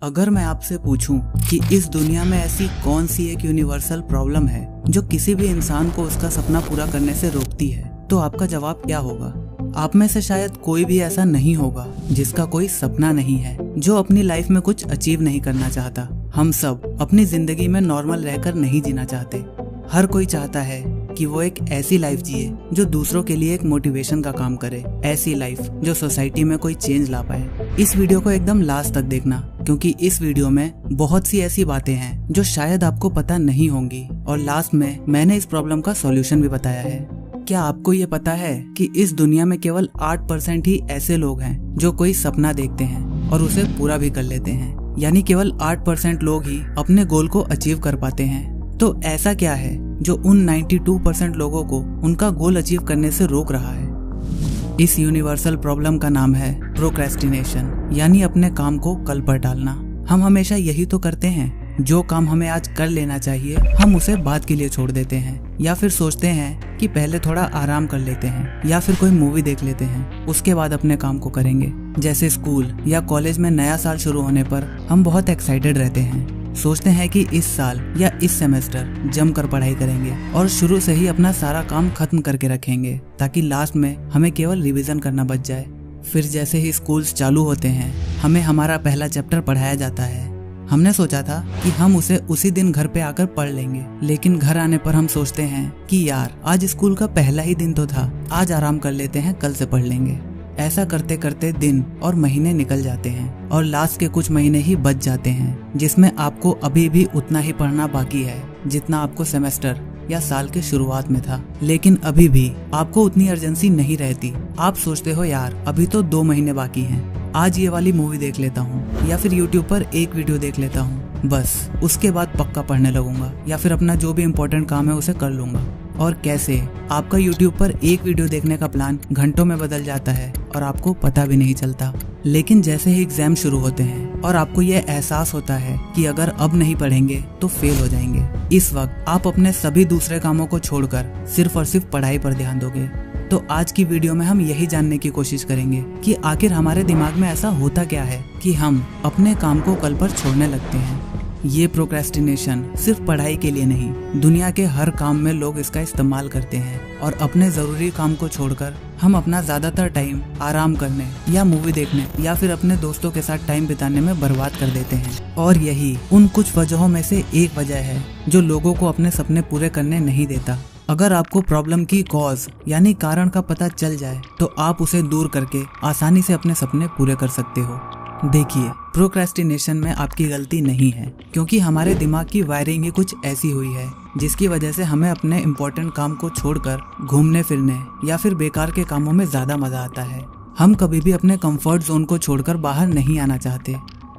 अगर मैं आपसे पूछूं कि इस दुनिया में ऐसी कौन सी एक यूनिवर्सल प्रॉब्लम है जो किसी भी इंसान को उसका सपना पूरा करने से रोकती है, तो आपका जवाब क्या होगा? आप में से शायद कोई भी ऐसा नहीं होगा जिसका कोई सपना नहीं है, जो अपनी लाइफ में कुछ अचीव नहीं करना चाहता। हम सब अपनी जिंदगी में नॉर्मल रहकर नहीं जीना चाहते। हर कोई चाहता है कि वो एक ऐसी लाइफ जिए जो दूसरों के लिए एक मोटिवेशन का काम करे, ऐसी लाइफ जो सोसाइटी में कोई चेंज ला पाए। इस वीडियो को एकदम लास्ट तक देखना, क्योंकि इस वीडियो में बहुत सी ऐसी बातें हैं जो शायद आपको पता नहीं होंगी, और लास्ट में मैंने इस प्रॉब्लम का सॉल्यूशन भी बताया है। क्या आपको ये पता है कि इस दुनिया में केवल 8% ही ऐसे लोग हैं जो कोई सपना देखते हैं और उसे पूरा भी कर लेते हैं? यानी केवल 8% लोग ही अपने गोल को अचीव कर पाते हैं। तो ऐसा क्या है जो उन 92% लोगों को उनका गोल अचीव करने से रोक रहा है? इस यूनिवर्सल प्रॉब्लम का नाम है प्रोक्रेस्टिनेशन, यानी अपने काम को कल पर टालना। हम हमेशा यही तो करते हैं, जो काम हमें आज कर लेना चाहिए हम उसे बाद के लिए छोड़ देते हैं, या फिर सोचते हैं कि पहले थोड़ा आराम कर लेते हैं, या फिर कोई मूवी देख लेते हैं, उसके बाद अपने काम को करेंगे। जैसे स्कूल या कॉलेज में नया साल शुरू होने पर हम बहुत एक्साइटेड रहते हैं, सोचते हैं कि इस साल या इस सेमेस्टर जमकर पढ़ाई करेंगे और शुरू से ही अपना सारा काम खत्म करके रखेंगे, ताकि लास्ट में हमें केवल रिवीजन करना बच जाए। फिर जैसे ही स्कूल्स चालू होते हैं, हमें हमारा पहला चैप्टर पढ़ाया जाता है। हमने सोचा था कि हम उसे उसी दिन घर पे आकर पढ़ लेंगे, लेकिन घर आने पर हम सोचते हैं कि यार आज स्कूल का पहला ही दिन तो था, आज आराम कर लेते हैं, कल से पढ़ लेंगे। ऐसा करते करते दिन और महीने निकल जाते हैं और लास्ट के कुछ महीने ही बच जाते हैं, जिसमें आपको अभी भी उतना ही पढ़ना बाकी है जितना आपको सेमेस्टर या साल के शुरुआत में था। लेकिन अभी भी आपको उतनी अर्जेंसी नहीं रहती। आप सोचते हो यार अभी तो 2 महीने बाकी हैं, आज ये वाली मूवी देख लेता हूँ या फिर यूट्यूब पर एक वीडियो देख लेता हूँ, बस उसके बाद पक्का पढ़ने लगूंगा या फिर अपना जो भी इम्पोर्टेंट काम है उसे कर लूंगा। और कैसे आपका यूट्यूब पर एक वीडियो देखने का प्लान घंटों में बदल जाता है और आपको पता भी नहीं चलता। लेकिन जैसे ही एग्जाम शुरू होते हैं और आपको ये एहसास होता है कि अगर अब नहीं पढ़ेंगे तो फेल हो जाएंगे, इस वक्त आप अपने सभी दूसरे कामों को छोड़कर सिर्फ और सिर्फ पढ़ाई पर ध्यान दोगे। तो आज की वीडियो में हम यही जानने की कोशिश करेंगे कि आखिर हमारे दिमाग में ऐसा होता क्या है कि हम अपने काम को कल पर छोड़ने लगते हैं। ये प्रोक्रेस्टिनेशन सिर्फ पढ़ाई के लिए नहीं, दुनिया के हर काम में लोग इसका इस्तेमाल करते हैं, और अपने जरूरी काम को छोड़कर हम अपना ज्यादातर टाइम आराम करने या मूवी देखने या फिर अपने दोस्तों के साथ टाइम बिताने में बर्बाद कर देते हैं। और यही उन कुछ वजहों में से एक वजह है जो लोगों को अपने सपने पूरे करने नहीं देता। अगर आपको प्रॉब्लम की कॉज यानी कारण का पता चल जाए तो आप उसे दूर करके आसानी से अपने सपने पूरे कर सकते हो। देखिए, प्रोक्रेस्टिनेशन में आपकी गलती नहीं है, क्योंकि हमारे दिमाग की वायरिंग ही कुछ ऐसी हुई है जिसकी वजह से हमें अपने इम्पोर्टेंट काम को छोड़कर घूमने फिरने या फिर बेकार के कामों में ज्यादा मजा आता है। हम कभी भी अपने कंफर्ट जोन को छोड़कर बाहर नहीं आना चाहते।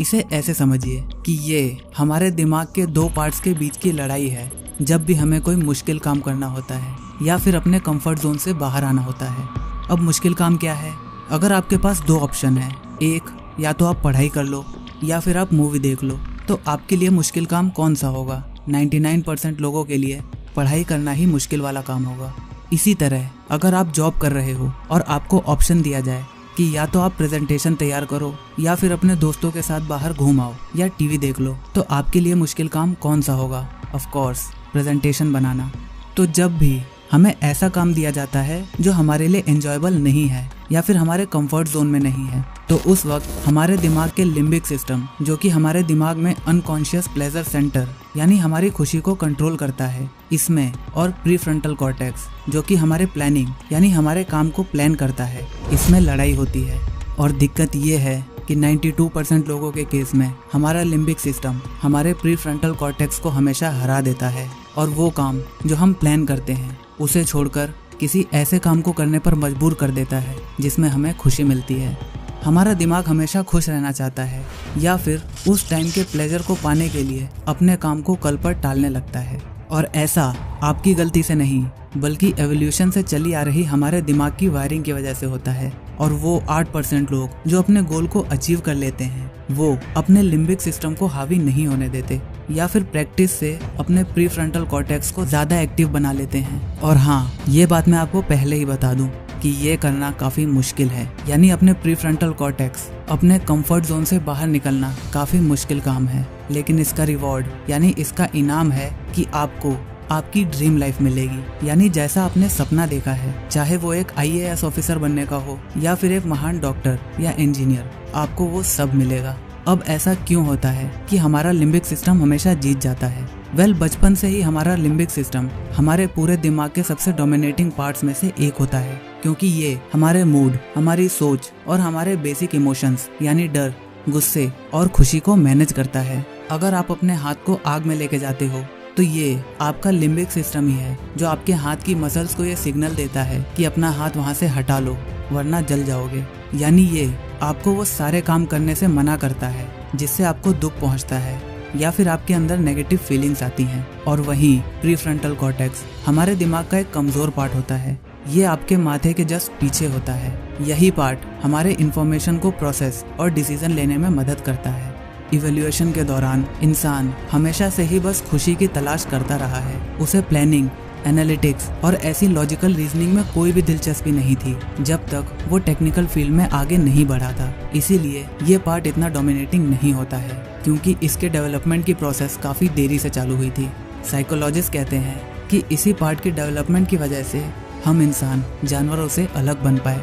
इसे ऐसे समझिए कि ये हमारे दिमाग के 2 पार्ट्स के बीच की लड़ाई है। जब भी हमें कोई मुश्किल काम करना होता है या फिर अपने कंफर्ट जोन से बाहर आना होता है। अब मुश्किल काम क्या है? अगर आपके पास 2 ऑप्शन है, एक या तो आप पढ़ाई कर लो या फिर आप मूवी देख लो, तो आपके लिए मुश्किल काम कौन सा होगा? 99% लोगों के लिए पढ़ाई करना ही मुश्किल वाला काम होगा। इसी तरह अगर आप जॉब कर रहे हो और आपको ऑप्शन दिया जाए कि या तो आप प्रेजेंटेशन तैयार करो या फिर अपने दोस्तों के साथ बाहर घूम आओ या टीवी देख लो, तो आपके लिए मुश्किल काम कौन सा होगा? ऑफ कोर्स प्रेजेंटेशन बनाना। तो जब भी हमें ऐसा काम दिया जाता है जो हमारे लिए एंजॉयबल नहीं है या फिर हमारे कंफर्ट जोन में नहीं है, तो उस वक्त हमारे दिमाग के लिम्बिक सिस्टम, जो कि हमारे दिमाग में अनकॉन्शियस प्लेजर सेंटर यानी हमारी खुशी को कंट्रोल करता है, इसमें, और प्रीफ्रंटल कॉर्टेक्स, जो कि हमारे प्लानिंग यानी हमारे काम को प्लान करता है, इसमें लड़ाई होती है। और दिक्कत ये है कि 92% लोगों के केस में हमारा लिम्बिक सिस्टम हमारे प्रीफ्रंटल कॉर्टेक्स को हमेशा हरा देता है, और वो काम जो हम प्लान करते हैं उसे छोड़कर किसी ऐसे काम को करने पर मजबूर कर देता है जिसमें हमें खुशी मिलती है। हमारा दिमाग हमेशा खुश रहना चाहता है या फिर उस टाइम के प्लेजर को पाने के लिए अपने काम को कल पर टालने लगता है। और ऐसा आपकी गलती से नहीं, बल्कि एवोल्यूशन से चली आ रही हमारे दिमाग की वायरिंग की वजह से होता है। और वो 8% लोग जो अपने गोल को अचीव कर लेते हैं, वो अपने लिम्बिक सिस्टम को हावी नहीं होने देते या फिर प्रैक्टिस से अपने प्रीफ्रंटल कॉर्टेक्स को ज्यादा एक्टिव बना लेते हैं। और हाँ, ये बात मैं आपको पहले ही बता दूं कि ये करना काफी मुश्किल है, यानी अपने प्रीफ्रंटल कॉर्टेक्स, अपने कंफर्ट जोन से बाहर निकलना काफी मुश्किल काम है। लेकिन इसका रिवॉर्ड यानी इसका इनाम है कि आपको आपकी ड्रीम लाइफ मिलेगी, यानी जैसा आपने सपना देखा है, चाहे वो एक IAS ऑफिसर बनने का हो या फिर एक महान डॉक्टर या इंजीनियर, आपको वो सब मिलेगा। अब ऐसा क्यों होता है कि हमारा लिम्बिक सिस्टम हमेशा जीत जाता है? बचपन से ही हमारा लिम्बिक सिस्टम हमारे पूरे दिमाग के सबसे डोमिनेटिंग पार्ट्स में से एक होता है, क्योंकि ये हमारे मूड, हमारी सोच और हमारे बेसिक इमोशंस यानी डर, गुस्से और खुशी को मैनेज करता है। अगर आप अपने हाथ को आग में लेके जाते हो तो ये आपका लिम्बिक सिस्टम ही है जो आपके हाथ की मसल्स को ये सिग्नल देता है कि अपना हाथ वहाँ से हटा लो वरना जल जाओगे। यानी ये आपको वो सारे काम करने से मना करता है जिससे आपको दुख पहुँचता है या फिर आपके अंदर नेगेटिव फीलिंग्स आती हैं। और वहीं प्रीफ्रंटल कॉर्टेक्स हमारे दिमाग का एक कमजोर पार्ट होता है। ये आपके माथे के जस्ट पीछे होता है। यही पार्ट हमारे इंफॉर्मेशन को प्रोसेस और डिसीजन लेने में मदद करता है। इवैल्यूएशन के दौरान इंसान हमेशा से ही बस खुशी की तलाश करता रहा है। उसे प्लानिंग, एनालिटिक्स और ऐसी लॉजिकल रीजनिंग में कोई भी दिलचस्पी नहीं थी जब तक वो टेक्निकल फील्ड में आगे नहीं बढ़ा था। इसीलिए ये पार्ट इतना डोमिनेटिंग नहीं होता है क्योंकि इसके डेवलपमेंट की प्रोसेस काफ़ी देरी से चालू हुई थी। साइकोलॉजिस्ट कहते हैं कि इसी पार्ट की डेवलपमेंट की वजह से हम इंसान जानवरों से अलग बन पाए।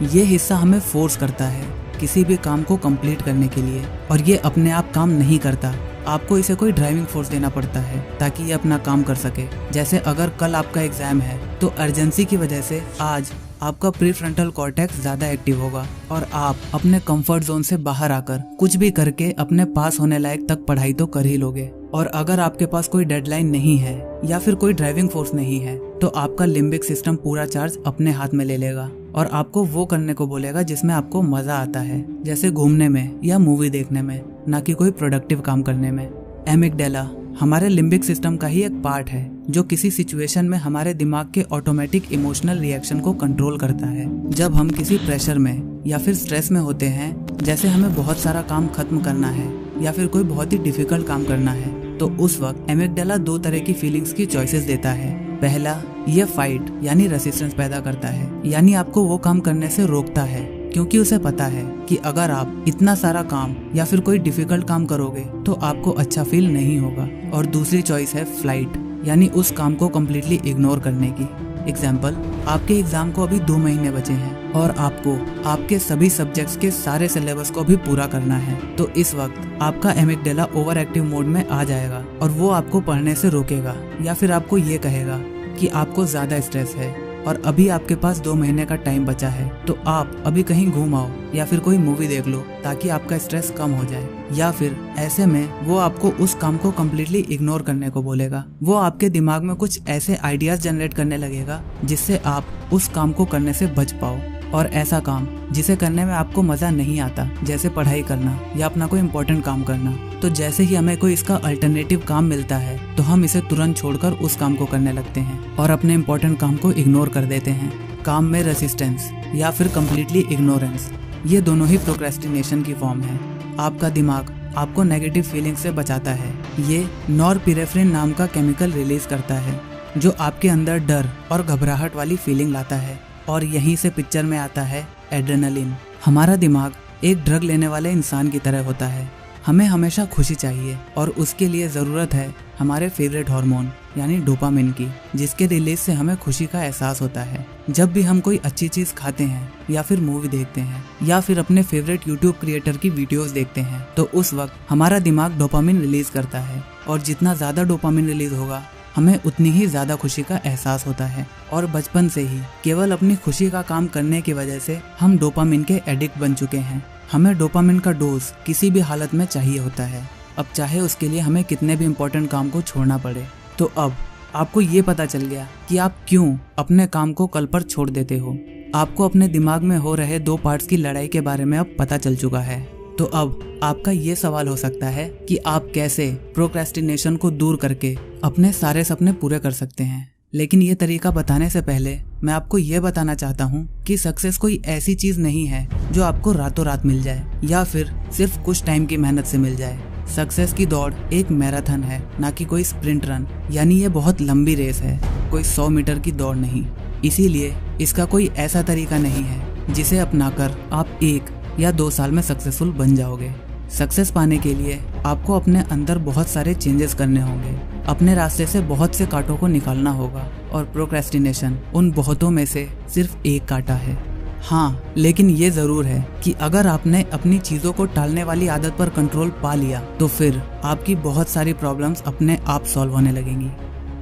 ये हिस्सा हमें फोर्स करता है किसी भी काम को कंप्लीट करने के लिए, और ये अपने आप काम नहीं करता। आपको इसे कोई ड्राइविंग फोर्स देना पड़ता है ताकि ये अपना काम कर सके। जैसे अगर कल आपका एग्जाम है तो अर्जेंसी की वजह से आज आपका प्रीफ्रंटल कॉर्टेक्स ज्यादा एक्टिव होगा और आप अपने कंफर्ट जोन से बाहर आकर कुछ भी करके अपने पास होने लायक तक पढ़ाई तो कर ही लोगे। और अगर आपके पास कोई डेडलाइन नहीं है या फिर कोई ड्राइविंग फोर्स नहीं है तो आपका लिम्बिक सिस्टम पूरा चार्ज अपने हाथ में ले लेगा और आपको वो करने को बोलेगा जिसमें आपको मजा आता है, जैसे घूमने में या मूवी देखने में, ना कि कोई प्रोडक्टिव काम करने में। एमिगडाला हमारे लिम्बिक सिस्टम का ही एक पार्ट है जो किसी सिचुएशन में हमारे दिमाग के ऑटोमेटिक इमोशनल रिएक्शन को कंट्रोल करता है। जब हम किसी प्रेशर में या फिर स्ट्रेस में होते हैं, जैसे हमें बहुत सारा काम खत्म करना है या फिर कोई बहुत ही डिफिकल्ट काम करना है, तो उस वक्त एमिगडाला दो तरह की फीलिंग्स की चॉइसेस देता है। पहला, ये फाइट यानी रेसिस्टेंस पैदा करता है, यानी आपको वो काम करने से रोकता है क्योंकि उसे पता है कि अगर आप इतना सारा काम या फिर कोई डिफिकल्ट काम करोगे तो आपको अच्छा फील नहीं होगा। और दूसरी चॉइस है फ्लाइट, यानी उस काम को कम्प्लीटली इग्नोर करने की। एग्जाम्पल, आपके एग्जाम को अभी 2 महीने बचे हैं और आपको आपके सभी सब्जेक्ट्स के सारे सिलेबस को भी पूरा करना है, तो इस वक्त आपका एमिगडाला ओवर एक्टिव मोड में आ जाएगा और वो आपको पढ़ने से रोकेगा या फिर आपको ये कहेगा कि आपको ज्यादा स्ट्रेस है और अभी आपके पास 2 महीने का टाइम बचा है, तो आप अभी कहीं घूम आओ या फिर कोई मूवी देख लो ताकि आपका स्ट्रेस कम हो जाए। या फिर ऐसे में वो आपको उस काम को कम्प्लीटली इग्नोर करने को बोलेगा। वो आपके दिमाग में कुछ ऐसे आइडियाज जनरेट करने लगेगा जिससे आप उस काम को करने से बच पाओ। और ऐसा काम जिसे करने में आपको मजा नहीं आता, जैसे पढ़ाई करना या अपना कोई इम्पोर्टेंट काम करना, तो जैसे ही हमें कोई इसका अल्टरनेटिव काम मिलता है तो हम इसे तुरंत छोड़कर उस काम को करने लगते हैं और अपने इम्पोर्टेंट काम को इग्नोर कर देते हैं। काम में रेसिस्टेंस या फिर कम्प्लीटली इग्नोरेंस, ये दोनों ही प्रोक्रेस्टिनेशन की फॉर्म है। आपका दिमाग आपको नेगेटिव फीलिंग से बचाता है। ये नॉरपिनेफ्रिन नाम का केमिकल रिलीज करता है जो आपके अंदर डर और घबराहट वाली फीलिंग लाता है, और यहीं से पिक्चर में आता है एड्रेनलिन। हमारा दिमाग एक ड्रग लेने वाले इंसान की तरह होता है। हमें हमेशा खुशी चाहिए और उसके लिए ज़रूरत है हमारे फेवरेट हार्मोन यानी डोपामिन की, जिसके रिलीज से हमें खुशी का एहसास होता है। जब भी हम कोई अच्छी चीज़ खाते हैं या फिर मूवी देखते हैं या फिर अपने फेवरेट यूट्यूब क्रिएटर की वीडियोस देखते हैं, तो उस वक्त हमारा दिमाग डोपामिन रिलीज करता है, और जितना ज़्यादा डोपामिन रिलीज होगा हमें उतनी ही ज़्यादा खुशी का एहसास होता है। और बचपन से ही केवल अपनी खुशी का काम करने की वजह से हम डोपामिन के एडिक्ट बन चुके हैं। हमें डोपामिन का डोज किसी भी हालत में चाहिए होता है, अब चाहे उसके लिए हमें कितने भी इम्पोर्टेंट काम को छोड़ना पड़े। तो अब आपको ये पता चल गया कि आप क्यों अपने काम को कल पर छोड़ देते हो। आपको अपने दिमाग में हो रहे 2 पार्ट्स की लड़ाई के बारे में अब पता चल चुका है। तो अब आपका ये सवाल हो सकता है कि आप कैसे प्रोक्रेस्टिनेशन को दूर करके अपने सारे सपने पूरे कर सकते हैं। लेकिन ये तरीका बताने से पहले मैं आपको ये बताना चाहता हूँ कि सक्सेस कोई ऐसी चीज नहीं है जो आपको रातों रात मिल जाए या फिर सिर्फ कुछ टाइम की मेहनत से मिल जाए। सक्सेस की दौड़ एक मैराथन है, ना कि कोई स्प्रिंट रन, यानी ये बहुत लंबी रेस है, कोई 100 मीटर की दौड़ नहीं। इसीलिए इसका कोई ऐसा तरीका नहीं है जिसे अपनाकर आप 1 या 2 साल में सक्सेसफुल बन जाओगे। सक्सेस पाने के लिए आपको अपने अंदर बहुत सारे चेंजेस करने होंगे, अपने रास्ते से बहुत से कांटों को निकालना होगा और प्रोक्रेस्टिनेशन उन बहुतों में से सिर्फ एक कांटा है। हाँ, लेकिन ये जरूर है कि अगर आपने अपनी चीजों को टालने वाली आदत पर कंट्रोल पा लिया तो फिर आपकी बहुत सारी प्रॉब्लम्स अपने आप सॉल्व होने लगेंगी।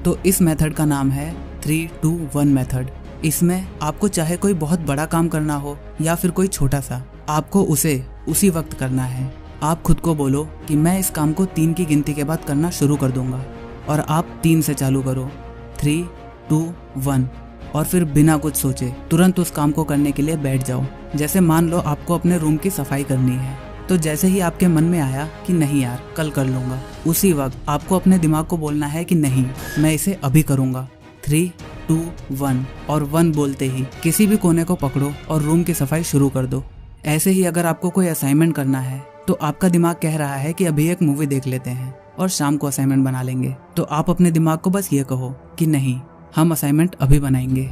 तो इस मेथड का नाम है 3-2-1 मेथड। इसमें आपको चाहे कोई बहुत बड़ा काम करना हो या फिर कोई छोटा सा, आपको उसे उसी वक्त करना है। आप खुद को बोलो कि मैं इस काम को 3 की गिनती के बाद करना शुरू कर दूंगा और आप 3 से चालू करो, 3, 2, 1, और फिर बिना कुछ सोचे तुरंत उस काम को करने के लिए बैठ जाओ। जैसे मान लो आपको अपने रूम की सफाई करनी है, तो जैसे ही आपके मन में आया कि नहीं यार कल कर लूंगा, उसी वक्त आपको अपने दिमाग को बोलना है कि नहीं, मैं इसे अभी करूंगा। 3, 2, 1 और 1 बोलते ही किसी भी कोने को पकड़ो और रूम की सफाई शुरू कर दो। ऐसे ही अगर आपको कोई असाइनमेंट करना है तो आपका दिमाग कह रहा है कि अभी एक मूवी देख लेते हैं और शाम को असाइनमेंट बना लेंगे, तो आप अपने दिमाग को बस ये कहो कि नहीं, हम असाइनमेंट अभी बनाएंगे।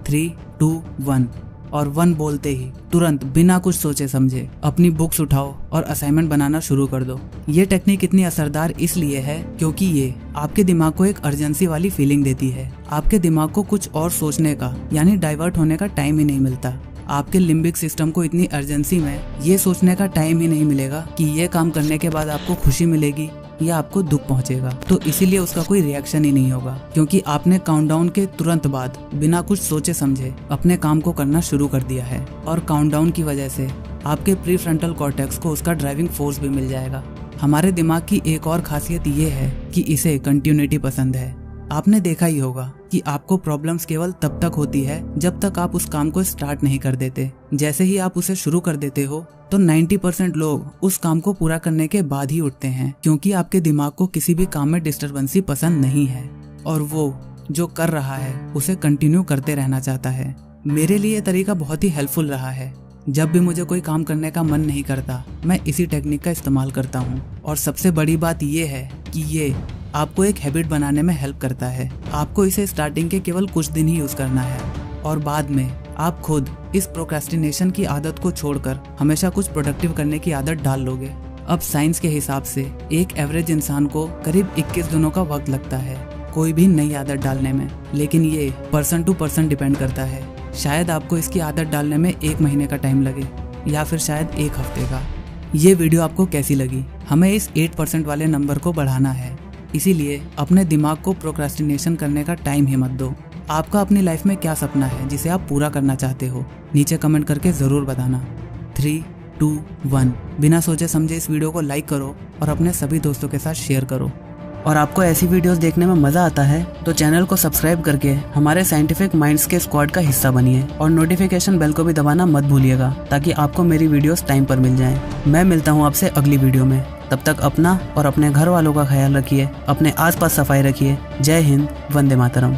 3, 2, 1 और 1 बोलते ही तुरंत बिना कुछ सोचे समझे अपनी बुक्स उठाओ और असाइनमेंट बनाना शुरू कर दो। ये टेक्निक इतनी असरदार इसलिए है क्योंकि ये आपके दिमाग को एक अर्जेंसी वाली फीलिंग देती है। आपके दिमाग को कुछ और सोचने का यानी डाइवर्ट होने का टाइम ही नहीं मिलता। आपके लिम्बिक सिस्टम को इतनी अर्जेंसी में ये सोचने का टाइम ही नहीं मिलेगा कि ये काम करने के बाद आपको खुशी मिलेगी या आपको दुख पहुंचेगा, तो इसीलिए उसका कोई रिएक्शन ही नहीं होगा क्योंकि आपने काउंटडाउन के तुरंत बाद बिना कुछ सोचे समझे अपने काम को करना शुरू कर दिया है। और काउंटडाउन की वजह से आपके प्रीफ्रंटल कॉर्टेक्स को उसका ड्राइविंग फोर्स भी मिल जाएगा। हमारे दिमाग की एक और खासियत ये है कि इसे कंटिन्यूटी पसंद है। आपने देखा ही होगा कि आपको प्रॉब्लम्स केवल तब तक होती है जब तक आप उस काम को स्टार्ट नहीं कर देते। जैसे ही आप उसे शुरू कर देते हो तो 90% लोग उस काम को पूरा करने के बाद ही उठते हैं, क्योंकि आपके दिमाग को किसी भी काम में डिस्टर्बेंसी पसंद नहीं है और वो जो कर रहा है उसे कंटिन्यू करते रहना चाहता है। मेरे लिए ये तरीका बहुत ही हेल्पफुल रहा है। जब भी मुझे कोई काम करने का मन नहीं करता, मैं इसी टेक्निक का इस्तेमाल करता हूँ। और सबसे बड़ी बात ये है कि ये आपको एक हैबिट बनाने में हेल्प करता है। आपको इसे स्टार्टिंग के केवल कुछ दिन ही यूज करना है और बाद में आप खुद इस प्रोक्रेस्टिनेशन की आदत को छोड़कर हमेशा कुछ प्रोडक्टिव करने की आदत डाल लोगे। अब साइंस के हिसाब से एक एवरेज इंसान को करीब 21 दिनों का वक्त लगता है कोई भी नई आदत डालने में, लेकिन ये पर्सन टू पर्सन डिपेंड करता है। शायद आपको इसकी आदत डालने में 1 महीने का टाइम लगे या फिर शायद 1 हफ्ते का। ये वीडियो आपको कैसी लगी? हमें इस 8% वाले नंबर को बढ़ाना है, इसीलिए अपने दिमाग को प्रोक्रेस्टिनेशन करने का टाइम ही मत दो। आपका अपनी लाइफ में क्या सपना है जिसे आप पूरा करना चाहते हो? नीचे कमेंट करके जरूर बताना। 3, 2, 1 बिना सोचे समझे इस वीडियो को लाइक करो और अपने सभी दोस्तों के साथ शेयर करो। और आपको ऐसी वीडियोस देखने में मजा आता है तो चैनल को सब्सक्राइब करके हमारे साइंटिफिक माइंड्स के स्क्वाड का हिस्सा बनिए और नोटिफिकेशन बेल को भी दबाना मत भूलिएगा ताकि आपको मेरी वीडियोस टाइम पर मिल जाएं। मैं मिलता हूं आपसे अगली वीडियो में। तब तक अपना और अपने घर वालों का ख्याल रखिए, अपने आसपास सफाई रखिए। जय हिंद, वंदे मातरम।